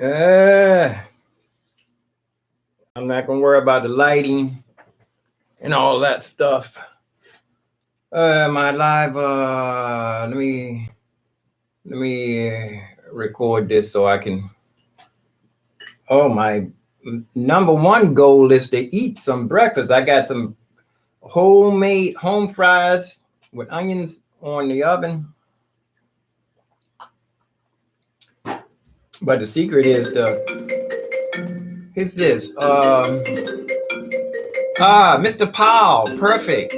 Uh, I'm not gonna worry about the lighting and all that stuff. My live. Let me record this so I can. Oh, my number one goal is to eat some breakfast. I got some homemade home fries with onions on the oven. But the secret is here's this. Mr. Powell, perfect.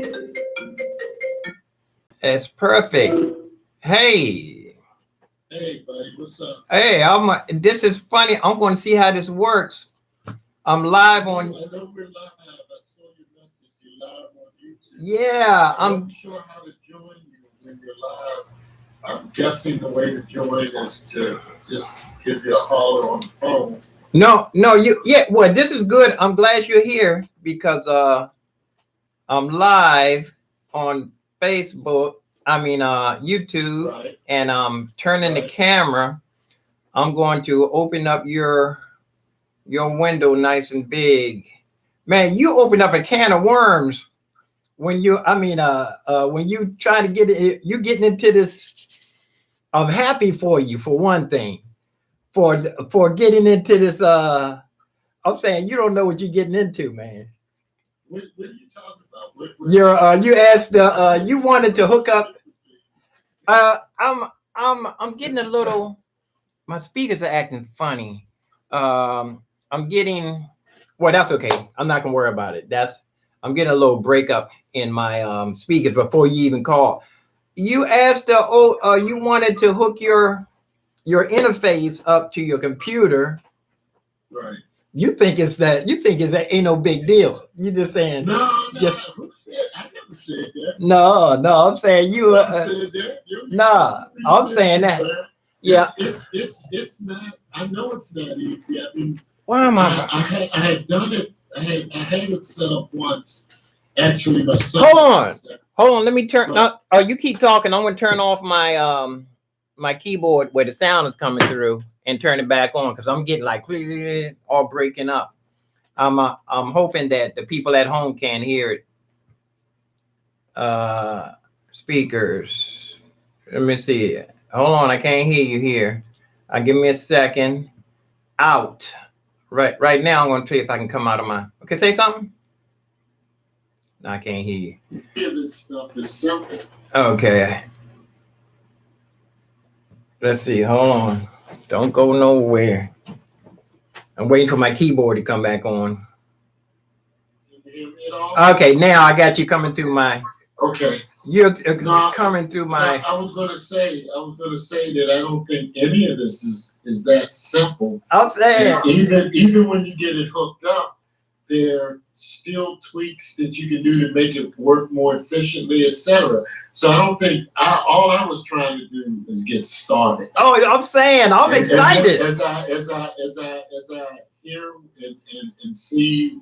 It's perfect. Hey. Hey, buddy, what's up? Hey, this is funny. I'm going to see how this works. I'm live on. I know we're live. I saw your message. You're live on YouTube. Yeah, I'm not sure how to join you when you're live. I'm guessing the way to join is to just give you a holler on the phone. No, well, this is good. I'm glad you're here because I'm live on Facebook. I mean YouTube, Right. And I'm turning the camera. I'm going to open up your window nice and big. Man, you open up a can of worms when you when you try to get it, you getting into this. I'm happy for you for one thing. For getting into this I'm saying you don't know what you're getting into, man. What are you talking about? You asked you wanted to hook up. I'm getting a little. My speakers are acting funny. I'm getting. Well, that's okay. I'm not gonna worry about it. I'm getting a little breakup in my speakers before you even call. You asked. You wanted to hook your interface up to your computer. Right. You think it's that ain't no big deal. You just saying no. Just Who said? I never said that. no. I'm saying you. Said that. Nah, I'm saying that. Yeah, it's not. I know it's not easy. I mean, why am I? I had done it. I had it set up once. Actually, my son. Hold on. Let me turn. You keep talking. I'm gonna turn off my my keyboard where the sound is coming through and turn it back on because I'm getting like all breaking up. I'm hoping that the people at home can hear it. Speakers. Let me see. Hold on, I can't hear you here. Give me a second. Out. Right now, I'm gonna see if I can come out of my. Okay, say something. No, I can't hear you. Yeah, this stuff is simple. Okay. Let's see. Hold on. Don't go nowhere. I'm waiting for my keyboard to come back on. Can you hear me at all? Okay, now I got you coming through my. Okay. You're coming through my. I was gonna say that I don't think any of this is that simple. I'm saying even when you get it hooked up, there are still tweaks that you can do to make it work more efficiently, etc. So I don't think all I was trying to do is get started. Oh, I'm saying I'm excited. As I hear and see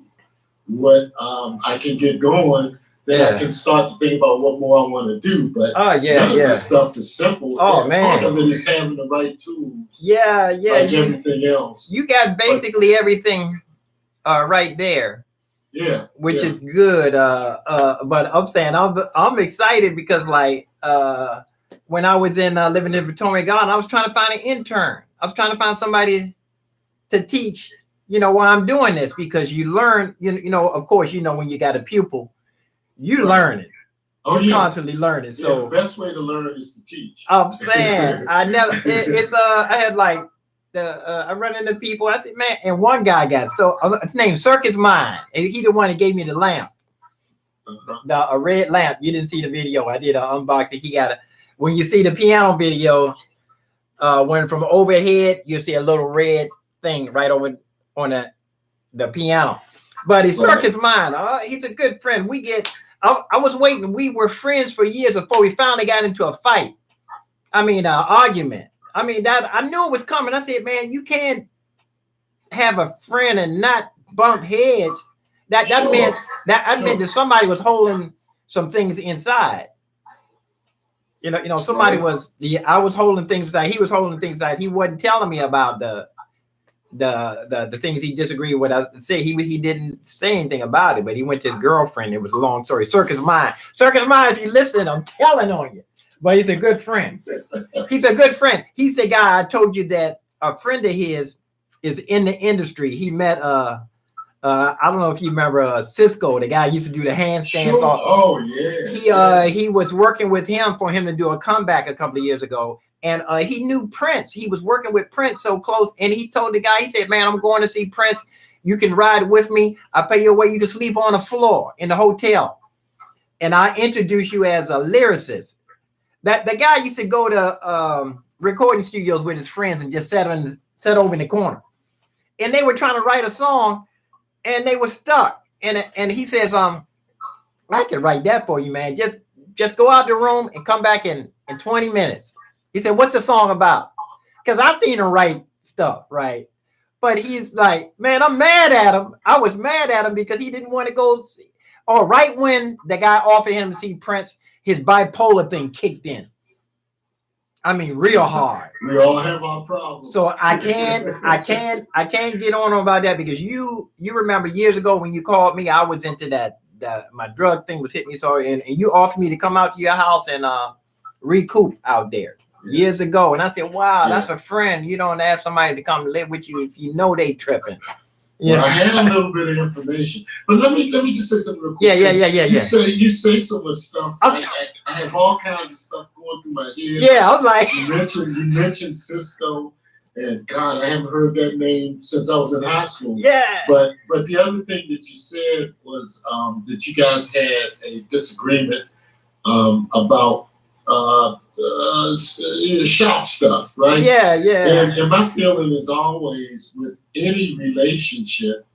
what I can get going, then I can start to think about what more I want to do. But none of this stuff is simple. Oh, man. Part of it is having the right tools. Yeah. Like everything else. You got basically everything right there. Yeah. Which is good. But I'm saying I'm excited because like when I was in living in Potomac Garden, I was trying to find an intern. I was trying to find somebody to teach, why I'm doing this because you learn, of course, when you got a pupil, you learn it. Oh, you constantly learn it. So the best way to learn is to teach. I'm saying I never. I had like I run into people. I said, man, and one guy got it's named Circus Mind, and he the one that gave me the lamp, a red lamp. You didn't see the video. I did an unboxing. He got when you see the piano video, when from overhead you see a little red thing right over on the piano. But he's Circus Mind. He's a good friend. I was waiting. We were friends for years before we finally got into a fight. Argument. That I knew it was coming. I said, man, you can't have a friend and not bump heads. That meant that somebody was holding some things inside. Somebody was I was holding things inside. He was holding things inside. He wasn't telling me about the things he disagreed with. I say he didn't say anything about it, but he went to his girlfriend. It was a long story. Circus Mind. If you listen, I'm telling on you. But he's a good friend. He's a good friend. He's the guy I told you that a friend of his is in the industry. He met I don't know if you remember Cisco, the guy who used to do the handstands. Sure. Oh yeah. He was working with him for him to do a comeback a couple of years ago. And he knew Prince. He was working with Prince so close. And he told the guy, he said, man, I'm going to see Prince. You can ride with me. I'll pay your way. You can sleep on the floor in the hotel. And I introduce you as a lyricist. That the guy used to go to recording studios with his friends and just sat over in the corner. And they were trying to write a song and they were stuck. And he says, I can write that for you, man. Just go out the room and come back in 20 minutes. He said, what's the song about? Because I seen him write stuff, right? But he's like, man, I'm mad at him. I was mad at him because he didn't want to go see. Oh, right when the guy offered him to see Prince, his bipolar thing kicked in. I mean, real hard. We all have our problems. So I can't get on about that because you remember years ago when you called me, I was into that. My drug thing was hitting me so, and you offered me to come out to your house and recoup out there years ago. And I said, wow, that's a friend. You don't have somebody to come live with you if you know they tripping. Well, I had a little bit of information, but let me just say something real quick. Yeah. You say so much stuff. I have all kinds of stuff going through my head. Yeah, I'm like, you mentioned Cisco, and God, I haven't heard that name since I was in high school. Yeah. But the other thing that you said was that you guys had a disagreement about shop stuff, right? Yeah. And my feeling is always with any relationship,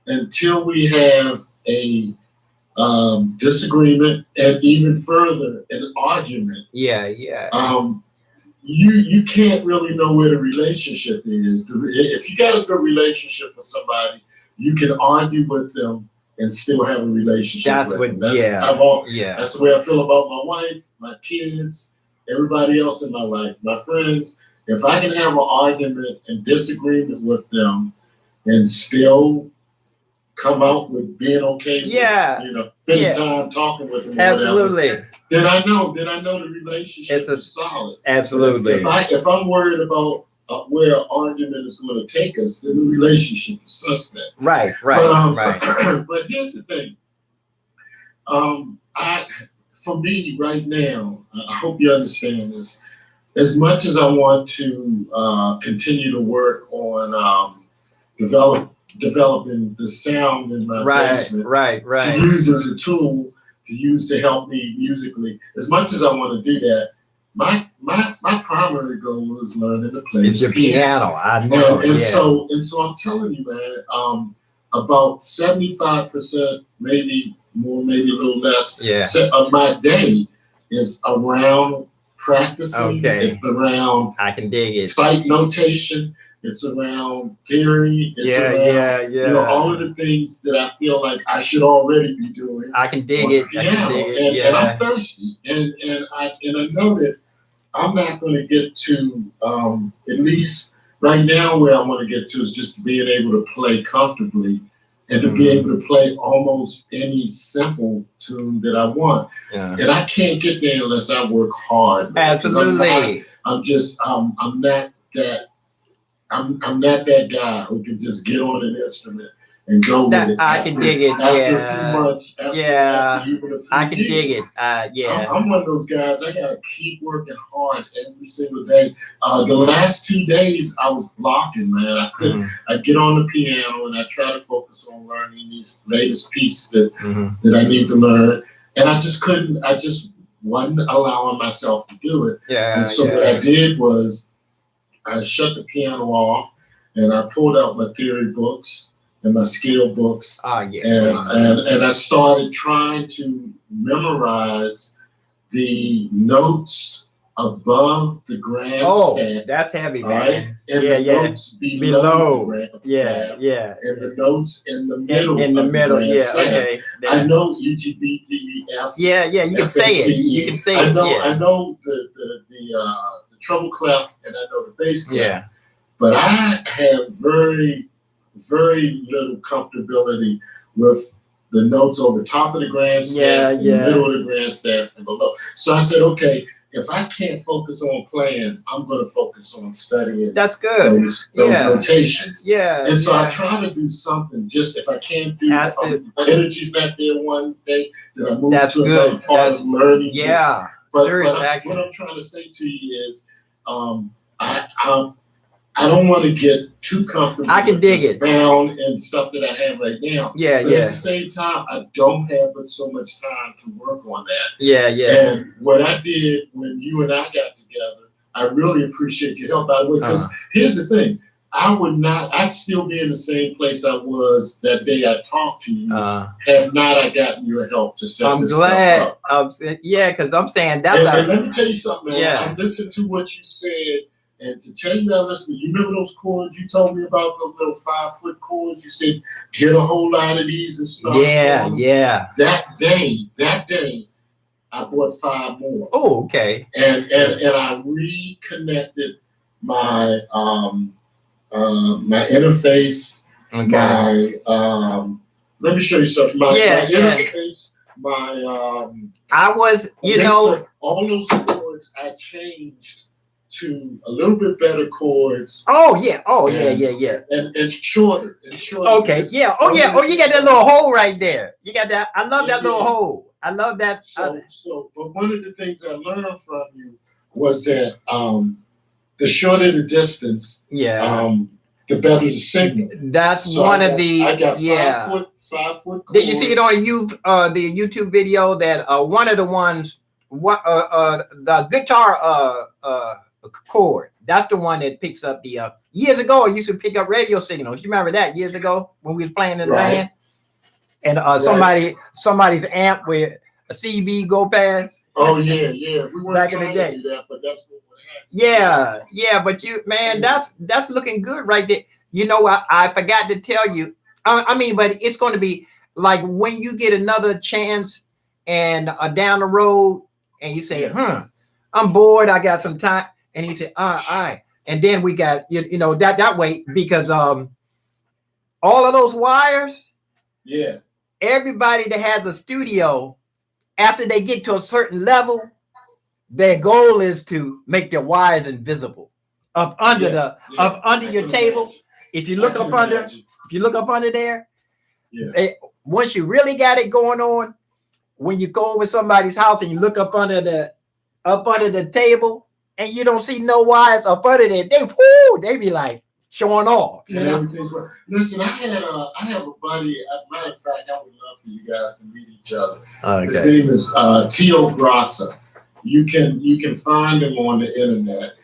until we have a disagreement and even further an argument. Yeah. You can't really know where the relationship is. If you got a good relationship with somebody, you can argue with them and still have a relationship. That's the way I feel about my wife, my kids, everybody else in my life, my friends. If I can have an argument and disagreement with them and still come out with being okay with, spending time talking with them, absolutely, whatever, then I know the relationship is solid. Absolutely. If I'm worried about where an argument is going to take us, then the relationship is suspect. Right. But here's the thing. For me right now, I hope you understand this. As much as I want to continue to work on developing the sound in my basement, to use as a tool to use to help me musically. As much as I want to do that, my primary goal is learning to play the piano. I know. So I'm telling you, man, about 75%, maybe more, maybe a little less, of my day is around practicing. Okay. It's around I can dig it. Sight notation. It's around theory. It's around, all of the things that I feel like I should already be doing. I can dig it. And I'm thirsty. And I know that I'm not going to get to, at least right now where I want to get to is just being able to play comfortably and to be able to play almost any simple tune that I want. Yeah. And I can't get there unless I work hard. Man, absolutely. I'm not that guy who can just get on an instrument and go with it. I can dig it. After a few months. I can dig it. I'm one of those guys. I gotta keep working hard every single day. The last 2 days I was blocking, man. I couldn't. I get on the piano and I try to focus on learning these latest pieces that I need to learn, and I just couldn't. I just wasn't allowing myself to do it. And so what I did was I shut the piano off and I pulled out my theory books and my skill books. And I started trying to memorize the notes above the grandstand. That's heavy, man. Right? And the notes below the grandstand. And the notes in the middle. I know E, G, B, D, E, F. You can say it. You can say I know the treble clef and I know the bass clef. But I have very, very little comfortability with the notes over top of the grandstand, in the middle of the grandstand, and below. So I said, okay, if I can't focus on playing, I'm going to focus on studying. That's good. Those notations. Yeah. And so I try to do something. Just if I can't do, my energy's not there one day, then I move to another part of learning. Yeah. But what I'm trying to say to you is, I don't want to get too comfortable. I can dig it. Down and stuff that I have right now. Yeah, but at the same time, I don't have but so much time to work on that. Yeah. And what I did when you and I got together, I really appreciate your help. By the way, because here's the thing. I'd still be in the same place I was that day I talked to you. Had not I gotten your help to set this stuff up. Because I'm saying that's. And let me tell you something, man. Yeah. I listened to what you said, and to tell you that, listen, you remember those chords you told me about, those little 5-foot chords? You said get a whole lot of these and stuff. Yeah. That day, I bought 5 more. Oh, okay. And I reconnected my my interface, my let me show you something. My interface, I was, all those chords I changed to a little bit better chords. Yeah. And shorter. Okay, yeah. Oh, you got that little hole right there. You got that. I love that little hole. I love that. But one of the things I learned from you was that the shorter the distance, the better the signal. That's one of the. I got 5 foot. Did you see it on the YouTube video that one of the ones, the guitar chord? That's the one that picks up the. Years ago, I used to pick up radio signals. You remember that years ago when we was playing in the band, and somebody's amp with a CB go past. Oh yeah. We weren't back in the day. To do that, but that's what happened. Yeah. But that's looking good right there. You know what? I forgot to tell you. But it's going to be like when you get another chance and down the road, and you say, I'm bored. I got some time. And he said, all right. And then we got, that way, because all of those wires, everybody that has a studio, after they get to a certain level, their goal is to make their wires invisible up under your table. If you look up under there, once you really got it going on, when you go over somebody's house and you look up under the table and you don't see no wires up under there, they be like showing off. Listen, I have a buddy. As a matter of fact, I would love for you guys to meet each other. His name is Tio Grassa. You can find him on the internet.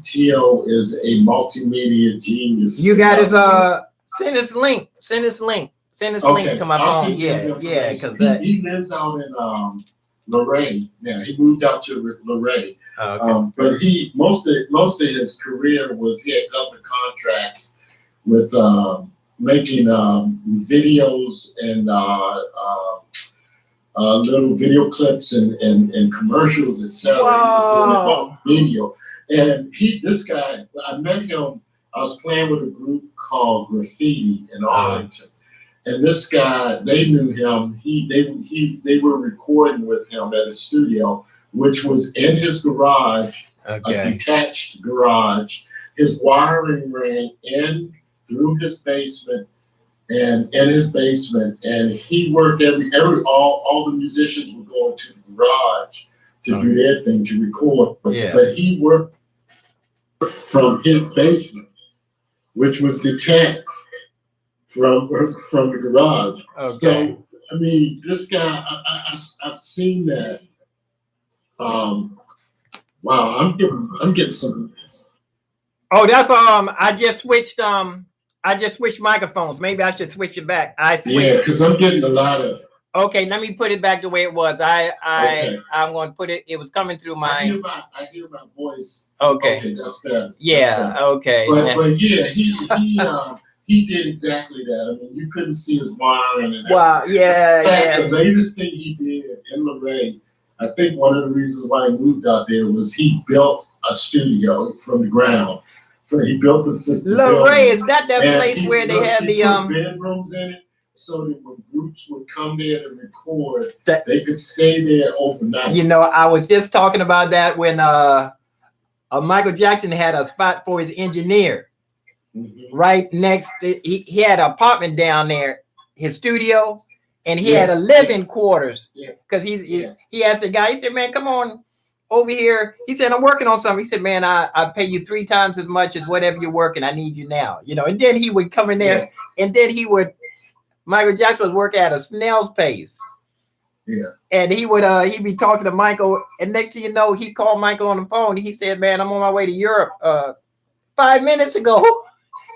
Tio is a multimedia genius. You got his send us link to my phone. Yeah, because he lives out in Luray. Now he moved out to Luray. But most of his career was he had government contracts with making videos and little video clips and commercials, etc. Wow. Video. And this guy, I met him. I was playing with a group called Graffiti in Arlington, and this guy, they knew him. They were recording with him at his studio, which was in his garage, a detached garage. His wiring ran in through his basement and in his basement, and he worked all the musicians would go into the garage to do their thing, to record. But he worked from his basement, which was detached from the garage. So this guy, I've seen that. Wow, I'm getting some. Oh, that's I just switched microphones. Maybe I should switch it back. Because I'm getting a lot of. Okay, let me put it back the way it was. I'm going to put it. It was coming through my. I hear my voice. Okay, that's better. Yeah. Okay. But he did exactly that. You couldn't see his wiring. And wow. Yeah. In fact, the latest thing he did in Luray, I think one of the reasons why he moved out there was he built a studio from the ground So he built the Little Ray, is that and place where they have the put bedrooms in it, so that when groups would come there to record, they could stay there overnight. You know, I was just talking about that when Michael Jackson had a spot for his engineer right next. He had an apartment down there, his studio, and he had a living quarters because he asked the guy. He said, "Man, come on over here." He said, "I'm working on something." He said, "Man, I pay you 3 times as much as whatever you're working. I need you now." You know, and then he would come in there, and then Michael Jackson was working at a snail's pace. Yeah. And he'd be talking to Michael, and next thing you know, he called Michael on the phone. He said, "Man, I'm on my way to Europe 5 minutes ago."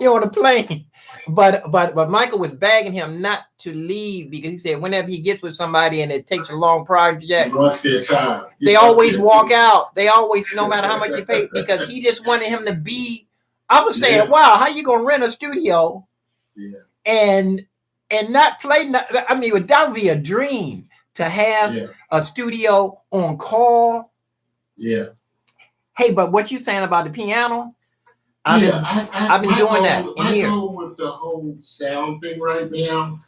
On the plane. But Michael was begging him not to leave because he said whenever he gets with somebody and it takes a long project, they always walk out. They always, no matter how much you pay, because he just wanted him to be. I was saying, wow, how you gonna rent a studio and not play? I mean, that would be a dream to have a studio on call. Yeah. Hey, but what you saying about the piano? I've been doing that in here. My goal with the whole sound thing right now,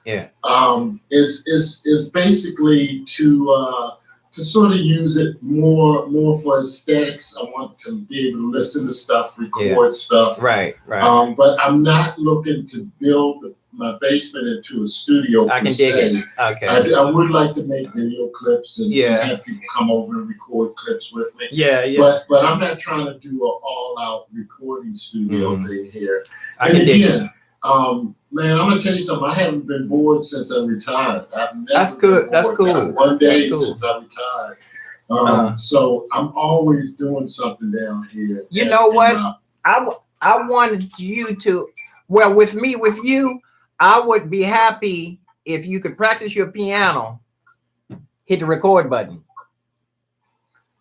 is basically to sort of use it more for aesthetics. I want to be able to listen to stuff, record stuff. Right. But I'm not looking to build my basement into a studio. I can dig it. Okay. I would like to make video clips and have people come over and record clips with me. Yeah. But I'm not trying to do an all-out recording studio thing here. Man, I'm gonna tell you something. I haven't been bored since I retired. I've never That's good. That's cool. Not one day since I retired. So I'm always doing something down here. You know what? I wanted you to. Well, with you, I would be happy if you could practice your piano. Hit the record button.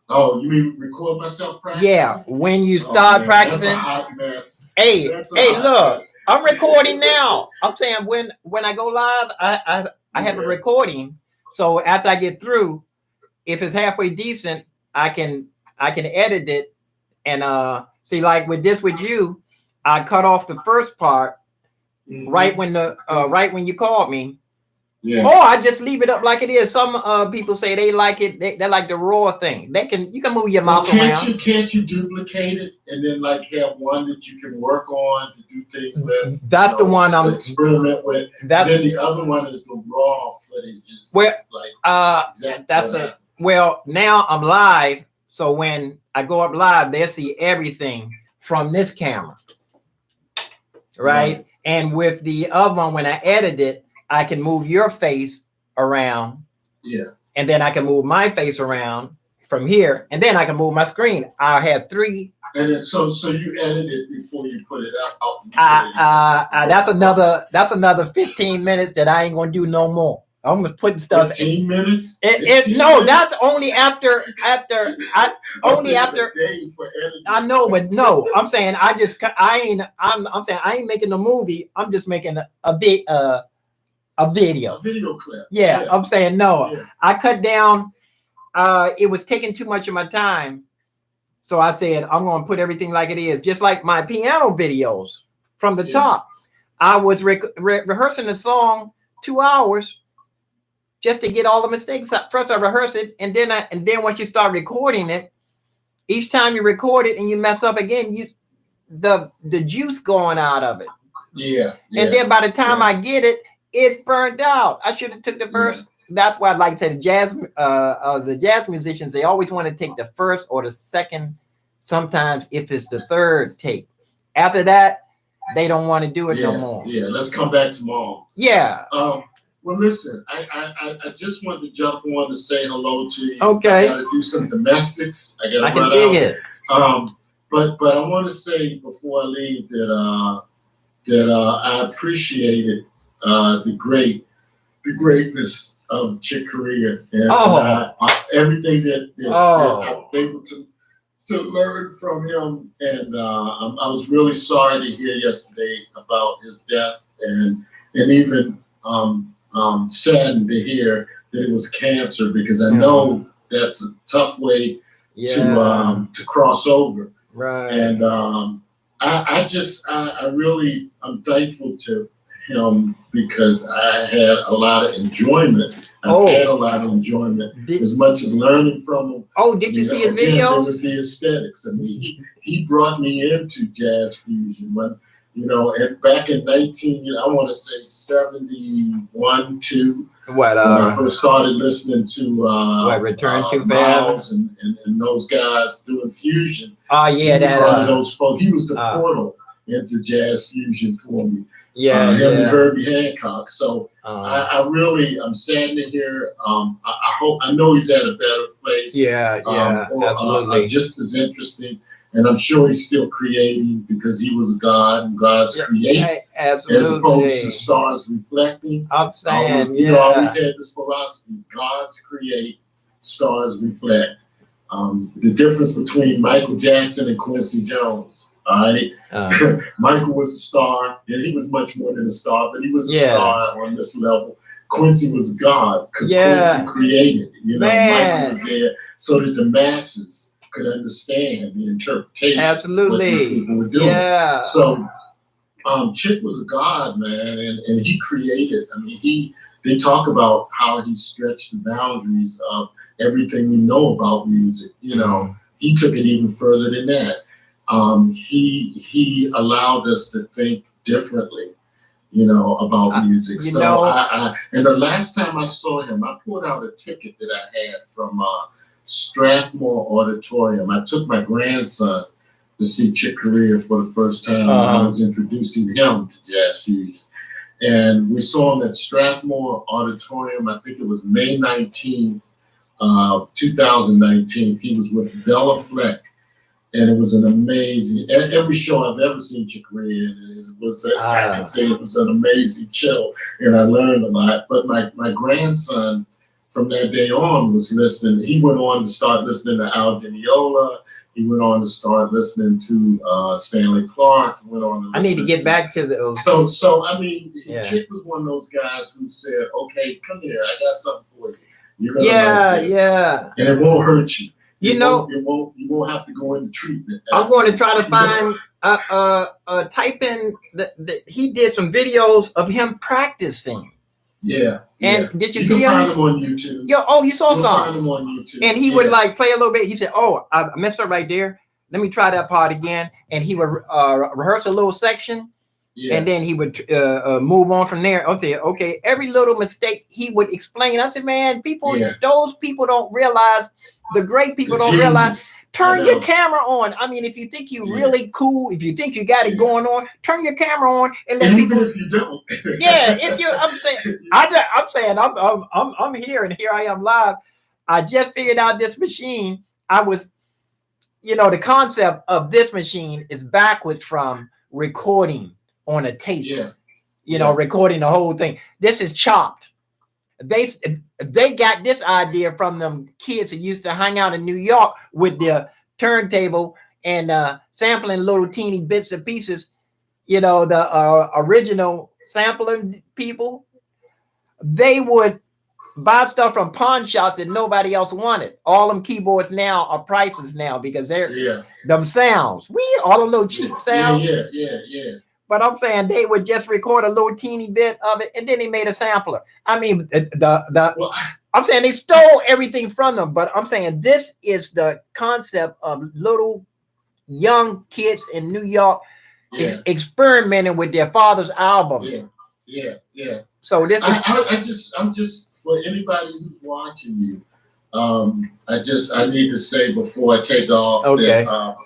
Oh, you mean record myself practicing? Yeah, when you start practicing. That's a hot mess. Hey, look, I'm recording now. I'm saying when I go live, I have a recording. So after I get through, if it's halfway decent, I can edit it and see, like with you, I cut off the first part right when you called me. Yeah. Or I just leave it up like it is. Some people say they like it. They like the raw thing. You can move your mouse around. Can't you duplicate it and then like have one that you can work on to do things with? That's the one I'm experiment with. Then the other one is the raw footage. Now I'm live, so when I go up live, they'll see everything from this camera, right? And with the other one, when I edit it, I can move your face around. Yeah. And then I can move my face around from here. And then I can move my screen. I'll have 3. And then, so you edit it before you put it out. That's another 15 minutes that I ain't gonna do no more. I'm just putting stuff. 15 minutes? That's only after only after. I know, but no, I'm saying I'm saying I ain't making a movie. I'm just making a video. A video clip. Yeah, I'm saying no. Yeah. I cut down. It was taking too much of my time, so I said I'm going to put everything like it is, just like my piano videos from the top. I was rehearsing the song 2 hours just to get all the mistakes out. First, I rehearse it, and then once you start recording it, each time you record it and you mess up again, the juice going out of it. Yeah. And then by the time I get it, it's burnt out. I should have took the first. That's why I'd like to say the jazz musicians, they always want to take the first or the second, sometimes if it's the third take. After that, they don't want to do it no more. Yeah, let's come back tomorrow. Yeah. Well, listen, I just wanted to jump on to say hello to you. Okay. I got to do some domestics. I got to run dig it. But I want to say before I leave that I appreciated the greatness of Chick Corea and everything that I was able to learn from him. And I was really sorry to hear yesterday about his death, and even saddened to hear that it was cancer, because I know that's a tough way to cross over. Right. And I really, I'm thankful to him because I had a lot of enjoyment. I've had a lot of enjoyment as much as learning from him. Oh, did you see his Again, videos? There was the aesthetics. I mean, he brought me into jazz fusion when, and back in I want to say 71, 2. What, when I first started listening to Return to Miles and those guys doing fusion. Oh yeah, he was one of those folk. He was the portal into jazz fusion for me. Yeah, him and Herbie Hancock. So I'm saddened to hear. I know he's at a better place. Absolutely. Just as interesting. And I'm sure he's still creating because he was a God and God's create. Absolutely. As opposed to stars reflecting. I'm saying, he always had this philosophy: gods create, stars reflect. The difference between Michael Jackson and Quincy Jones. All right, Michael was a star, and he was much more than a star, but he was a star on this level. Quincy was a god because Quincy created. Michael was there so that the masses could understand the interpretation. Absolutely. What these people were doing. Yeah. So, Chick was a god, man, and he created. I mean, they talk about how he stretched the boundaries of everything we know about music. He took it even further than that. He allowed us to think differently, about music. And the last time I saw him, I pulled out a ticket that I had from Strathmore Auditorium. I took my grandson to see Chick Corea for the first time. I was introducing him to jazz fusion. And we saw him at Strathmore Auditorium. I think it was May 19th, 2019. He was with Bella Fleck. And it was an amazing, every show I've ever seen Chick Corea in, I can say it was an amazing show. And I learned a lot. But my grandson, from that day on, was listening. He went on to start listening to Al Geniola. He went on to start listening to Stanley Clarke. I need to get back to those. So I mean, Chick was one of those guys who said, "Okay, come here. I got something for you. You're gonna like this. And it won't hurt you. You won't have to go into treatment." I'm going to try to find type in he did some videos of him practicing. Yeah. And did you see him? Find him on YouTube. You saw some. Find him on YouTube. And he would like play a little bit. He said, "Oh, I messed up right there. Let me try that part again." And he would rehearse a little section. Yeah. And then he would move on from there. I'll tell you, okay, every little mistake he would explain. I said, man, those people don't realize, the great people don't realize, turn your camera on. I mean, if you think you're really cool, if you think you got it going on, turn your camera on and let people. Even if you don't. I'm here and here I am live. I just figured out this machine. The concept of this machine is backwards from recording on a tape, recording the whole thing. This is chopped. They got this idea from them kids who used to hang out in New York with their turntable and sampling little teeny bits and pieces. The original sampling people, they would buy stuff from pawn shops that nobody else wanted. All them keyboards now are priceless now because they're them sounds. All the little cheap sounds. Yeah. But I'm saying they would just record a little teeny bit of it, and then they made a sampler. I mean, I'm saying they stole everything from them, but I'm saying this is the concept of little young kids in New York experimenting with their father's albums. Yeah. So this is. I'm just for anybody who's watching you. I need to say before I take off that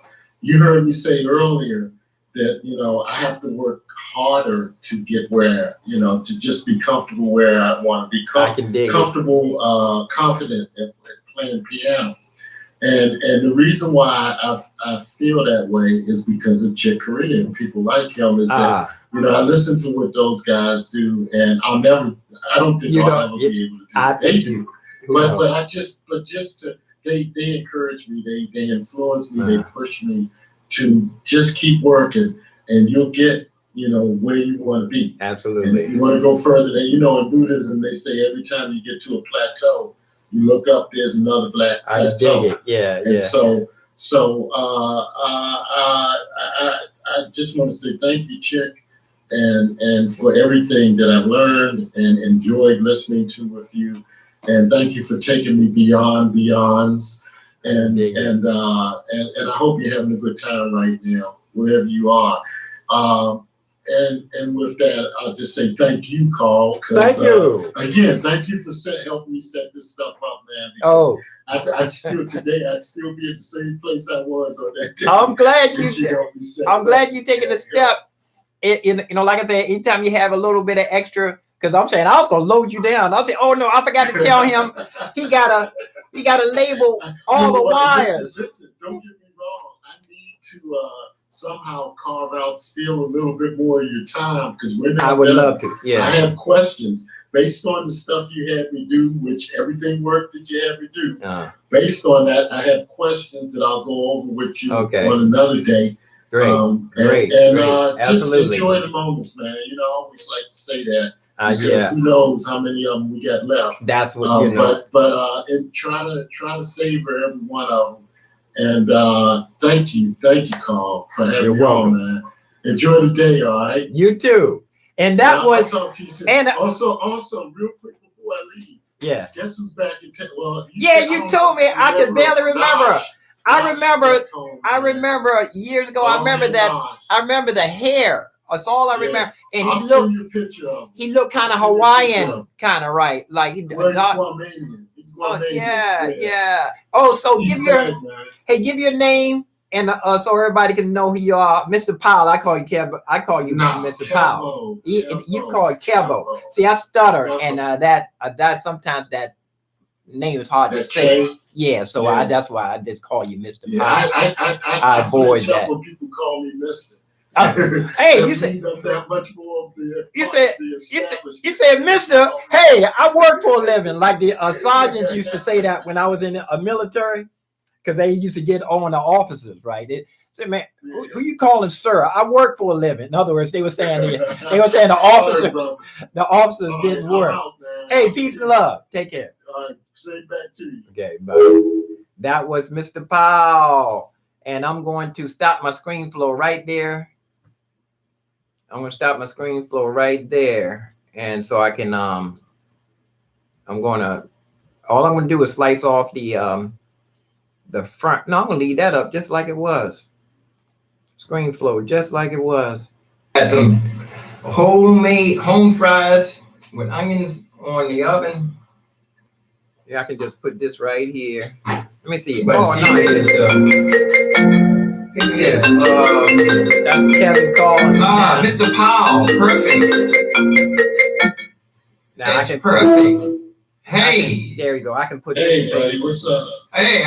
you heard me say earlier that I have to work harder to get where to just be comfortable where I want to be comfortable, confident at playing piano, and the reason why I feel that way is because of Chick Corea and people like him. Is that I listen to what those guys do, and I don't think I'll ever be able to do what they do. But they encourage me, they influence me, they push me to just keep working, and you'll get, where you want to be. Absolutely. And if you want to go further, then, in Buddhism, they say every time you get to a plateau, you look up, there's another black plateau. I dig it. Yeah. And so I just want to say thank you, Chick, and for everything that I've learned and enjoyed listening to with you. And thank you for taking me beyond beyonds. And I hope you're having a good time right now, wherever you are. And with that, I'll just say thank you, Carl. Thank you. Again, thank you for helping me set this stuff up, man. Oh, I'd still be at the same place I was on that day. I'm glad you. helped me set I'm it glad up. you taking a step. Like I said, anytime you have a little bit of extra, because I'm saying I was gonna load you down. I'll say, oh no, I forgot to tell him he gotta label all the wires. Listen, don't get me wrong. I need to somehow carve out still a little bit more of your time because we're not. I would done. love to. Yeah. I have questions based on the stuff you had me do, which everything worked that you had me do. Based on that, I have questions that I'll go over with you on another day. Great. Great. Just enjoy the moments, man. You know, I always like to say that. Yeah. Who knows how many of them we got left? That's what you know. But and try to savor every one of them. And thank you, Carl, for having me on, man. Enjoy the day, all right? You too. And that was. I'll talk to you soon. And also, real quick before I leave. Yeah. Guess who's back in town? Well, you told me. I could barely remember. I remember years ago. I remember the hair. That's all I remember. And he looked kind of Hawaiian, kind of right. Like he's Guamanian. Yeah. Oh, so give your name and so everybody can know who you are, Mr. Powell. I call you Kevo. I call you Mr. Powell. You call it Kevo. See, I stutter, and that sometimes that name is hard to say. Yeah, so that's why I just call you Mr. Powell. I avoid that. When people call me Mr. Hey, you said that much more of the. You said, Mr. Hey, I work for a living. Like the sergeants used to say that when I was in the military, because they used to get on the officers, right? They said, man, who you calling sir? I work for a living. In other words, they were saying the officers didn't work. Hey, peace and love. Take care. All right, say back to you. Okay, bye. That was Mr. Powell, and I'm going to stop my screen flow right there. I'm going to stop my screen flow right there. And so I can, all I'm going to do is slice off the front. No, I'm going to leave that up just like it was. Screen flow, just like it was. Had some homemade home fries with onions on the oven. Yeah, I can just put this right here. Let me see. It's this. That's Kevin calling. Mr. Powell. Perfect. That's perfect. Hey. There you go. I can put this. Hey, buddy. What's up? Hey,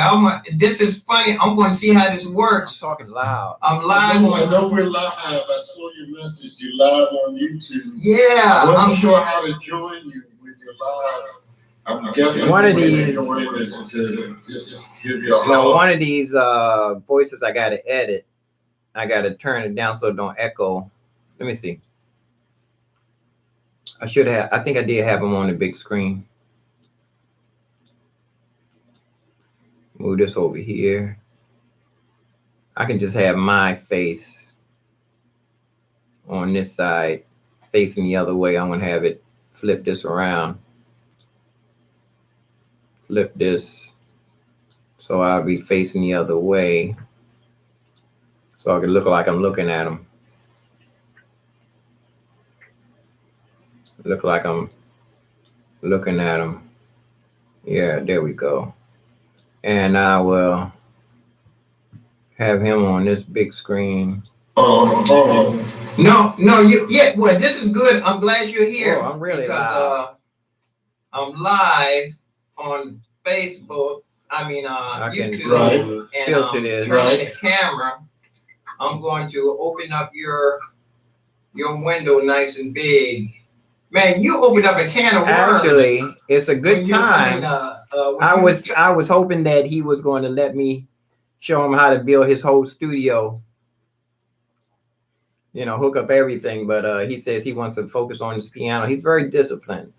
this is funny. I'm going to see how this works. I'm talking loud. I'm live. I know we're live. I saw your message. You're live on YouTube. Yeah. I wasn't sure how to join you with your live. I'm guessing one of these. One of these voices I got to edit. I got to turn it down so it don't echo. Let me see. I think I did have them on the big screen. Move this over here. I can just have my face on this side facing the other way. I'm going to have it flip this around. Flip this so I'll be facing the other way so I can look like I'm looking at them. Look like I'm looking at them. Yeah, there we go. And I will have him on this big screen. No, well, this is good. I'm glad you're here. I'm really live. I'm live on Facebook. I mean, YouTube, and turn the camera. I'm going to open up your window nice and big. Man, you opened up a can of worms. Actually, it's a good time. I was hoping that he was going to let me show him how to build his whole studio. You know, hook up everything, but he says he wants to focus on his piano. He's very disciplined.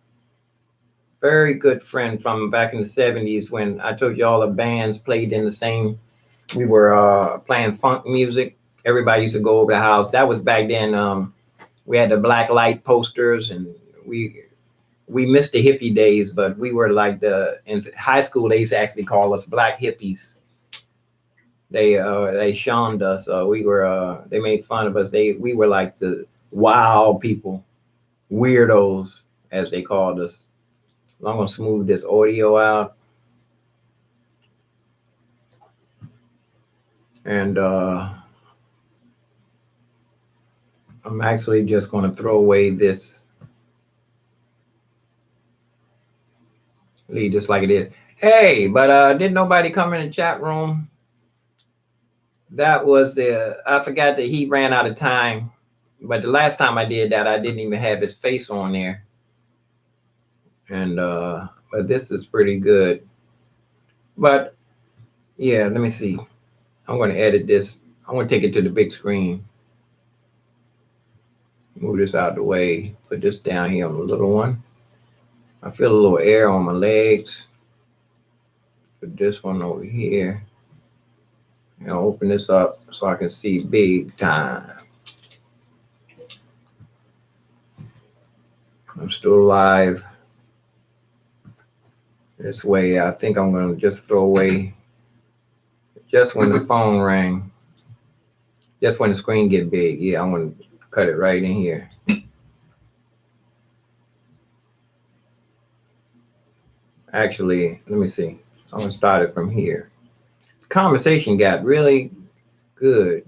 Very good friend from back in the 70s when I told you all the bands played in the same. We were playing funk music everybody used to go over the house. That was back then. We had the black light posters, and we missed the hippie days, but we were like in high school. They used to actually call us black hippies. They shunned us. We were they made fun of us. We were like the wild people, weirdos, as they called us. I'm gonna smooth this audio out. And I'm actually just going to throw away this. Leave this like it is. Hey, but didn't nobody come in the chat room? That was I forgot that he ran out of time. But the last time I did that, I didn't even have his face on there. And but this is pretty good. But yeah, let me see. I'm going to edit this. I'm going to take it to the big screen. Move this out of the way. Put this down here on the little one. I feel a little air on my legs. Put this one over here. And I'll open this up so I can see big time. I'm still live. This way, I think I'm going to just throw away just when the phone rang. Just when the screen get big. Yeah, I'm going to cut it right in here. Actually, let me see. I'm going to start it from here. The conversation got really good.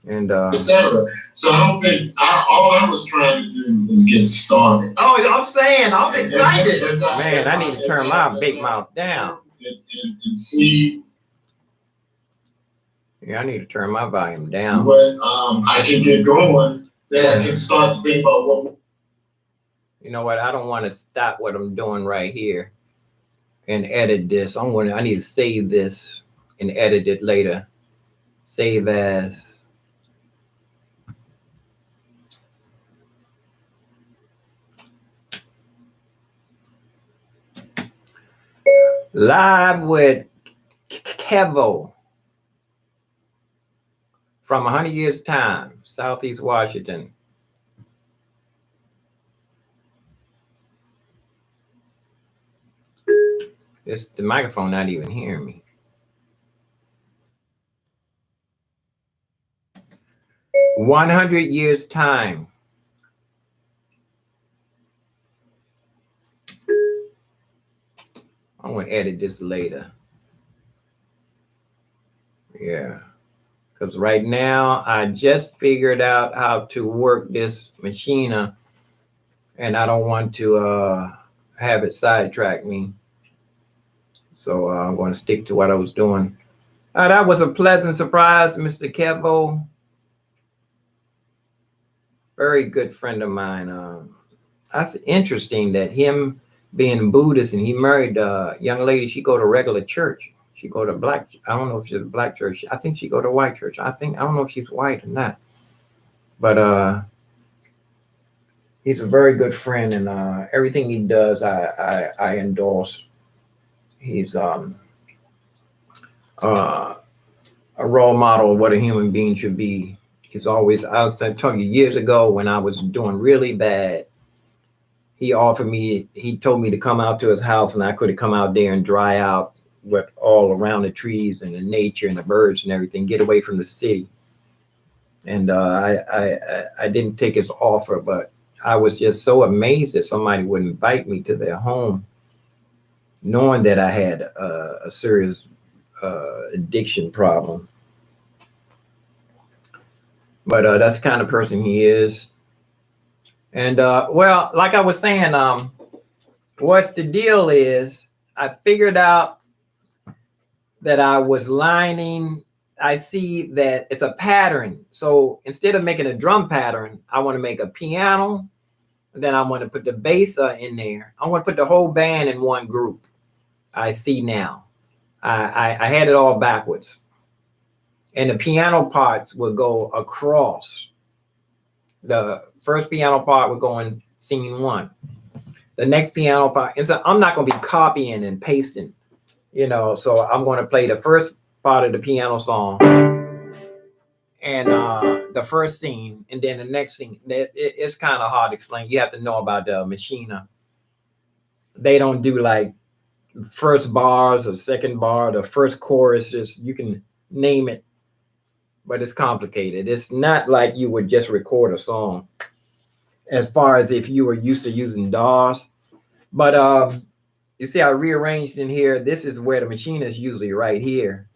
And etc. So I don't think all I was trying to do was get started. Oh, I'm saying I'm excited. Man, I need to turn my big mouth down. And see. Yeah, I need to turn my volume down. But I can get going. Then I can start to think about what. You know what? I don't want to stop what I'm doing right here and edit this. I need to save this and edit it later. Save as. Live with Kevo from 100 Years Time, Southeast Washington. The microphone not even hearing me. "100 Years Time." I'm going to edit this later. Yeah. Because right now, I just figured out how to work this machine, and I don't want to have it sidetrack me. So I'm going to stick to what I was doing. That was a pleasant surprise, Mr. Kevo. Very good friend of mine. That's interesting that him being Buddhist and he married a young lady. She go to regular church. She go to black. I don't know if she's a black church. I think she go to white church. I don't know if she's white or not. But he's a very good friend, and everything he does, I endorse. He's a role model of what a human being should be. He's always. I was telling you years ago when I was doing really bad. He told me to come out to his house, and I could have come out there and dry out with all around the trees and the nature and the birds and everything, get away from the city. And I didn't take his offer, but I was just so amazed that somebody would invite me to their home, knowing that I had a serious addiction problem. But that's the kind of person he is. And well, like I was saying, what's the deal is I figured out that I was lining. I see that it's a pattern. So instead of making a drum pattern, I want to make a piano. And then I want to put the bass in there. I want to put the whole band in one group. I see now. I had it all backwards. And the piano parts will go across. The first piano part will go in scene one. The next piano part, and so I'm not going to be copying and pasting, so I'm going to play the first part of the piano song. and the first scene, and then the next scene. It's kind of hard to explain. You have to know about the machina. They don't do like first bars or second bar, the first chorus. Just you can name it, but it's complicated. It's not like you would just record a song. As far as if you were used to using DAWs, but you see, I rearranged in here. This is where the machine is usually right here.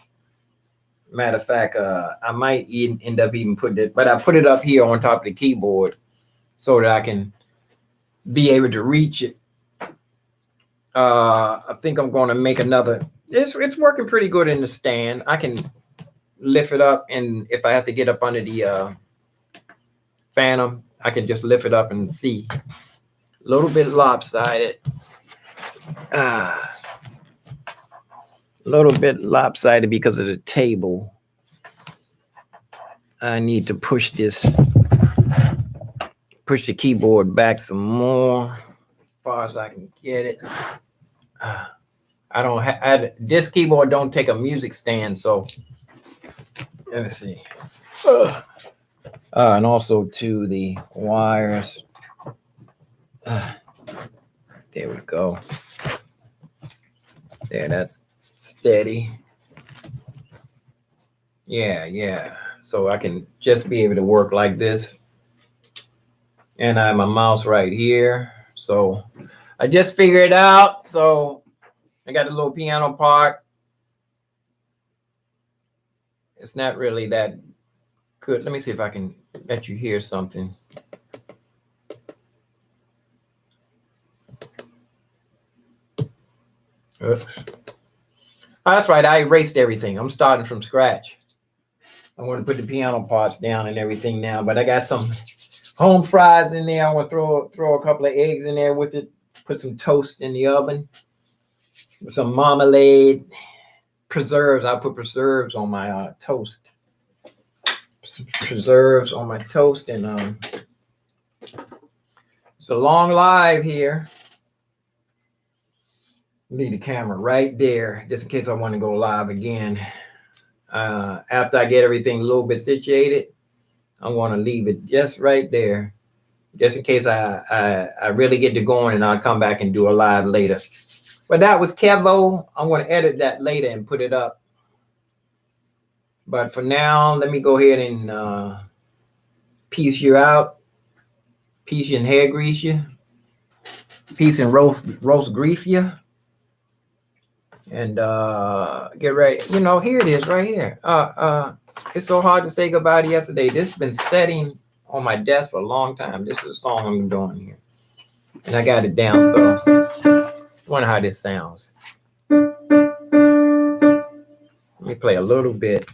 Matter of fact, I might end up even putting it, but I put it up here on top of the keyboard so that I can be able to reach it. I think I'm going to make another. It's working pretty good in the stand. I can lift it up, and if I have to get up under the Phantom, I can just lift it up and see. A little bit lopsided. A little bit lopsided because of the table. I need to push the keyboard back some more, as far as I can get it. I don't have this keyboard. Don't take a music stand, so let me see. And also to the wires. There we go. There, that's steady. Yeah. So I can just be able to work like this. And I have my mouse right here. So I just figured it out. So I got the little piano part. It's not really that good. Let me see if I can let you hear something. Oops. Oh, that's right. I erased everything. I'm starting from scratch. I want to put the piano parts down and everything now, but I got some home fries in there. I want to throw a couple of eggs in there with it. Put some toast in the oven. Some marmalade, preserves. I put preserves on my toast. Preserves on my toast, and it's a long live here. Leave the camera right there, just in case I want to go live again. After I get everything a little bit situated, I'm going to leave it just right there, just in case I really get to going, and I'll come back and do a live later. But that was Kevo. I'm going to edit that later and put it up. But for now, let me go ahead and piece you out, piece you and hair grease you, piece and roast grief you. And get ready. You know, here it is right here. It's so hard to say goodbye to yesterday. This has been setting on my desk for a long time. This is a song I'm doing here. And I got it down, so I wonder how this sounds. Let me play a little bit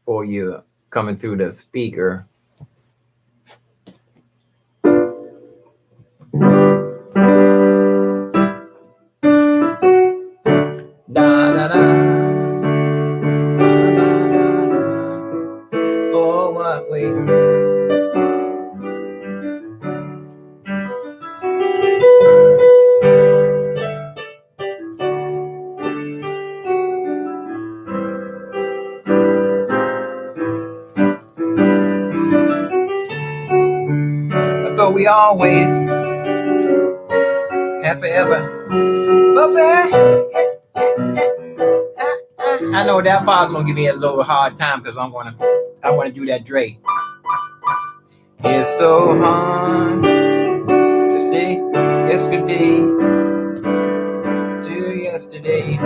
for you coming through the speaker. For what we I thought we always have forever. I know that part's gonna give me a little hard time because I want to do that Dre. It's so hard to say yesterday to yesterday,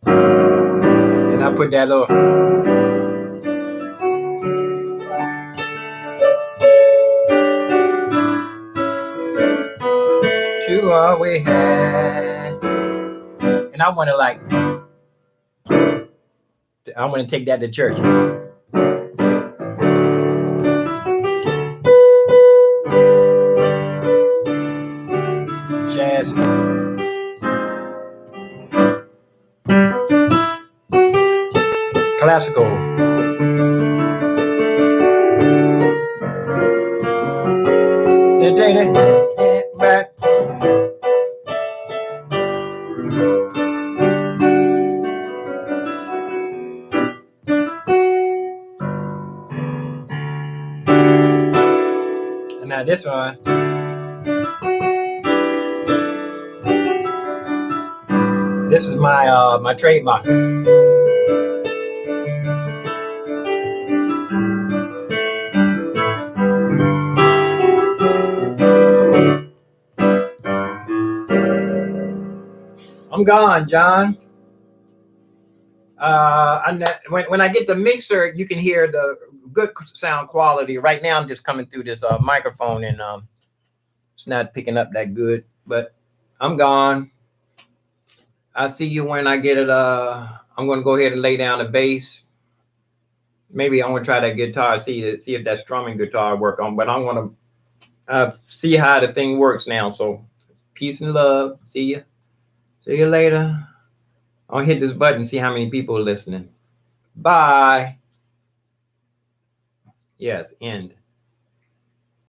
and I put that little. To all we had, and I want to take that to church. Jazz. Classical. Back. Now this one. This is my my trademark. I'm gone, John. When I get the mixer, you can hear the good sound quality. Right now, I'm just coming through this microphone, and it's not picking up that good. But I'm gone. I'll see you when I get it. I'm going to go ahead and lay down the bass. Maybe I'm going to try that guitar, see if that strumming guitar work on. But I'm going to see how the thing works now. So peace and love. See you. See you later. I'll hit this button, see how many people are listening. Bye. Yes, end.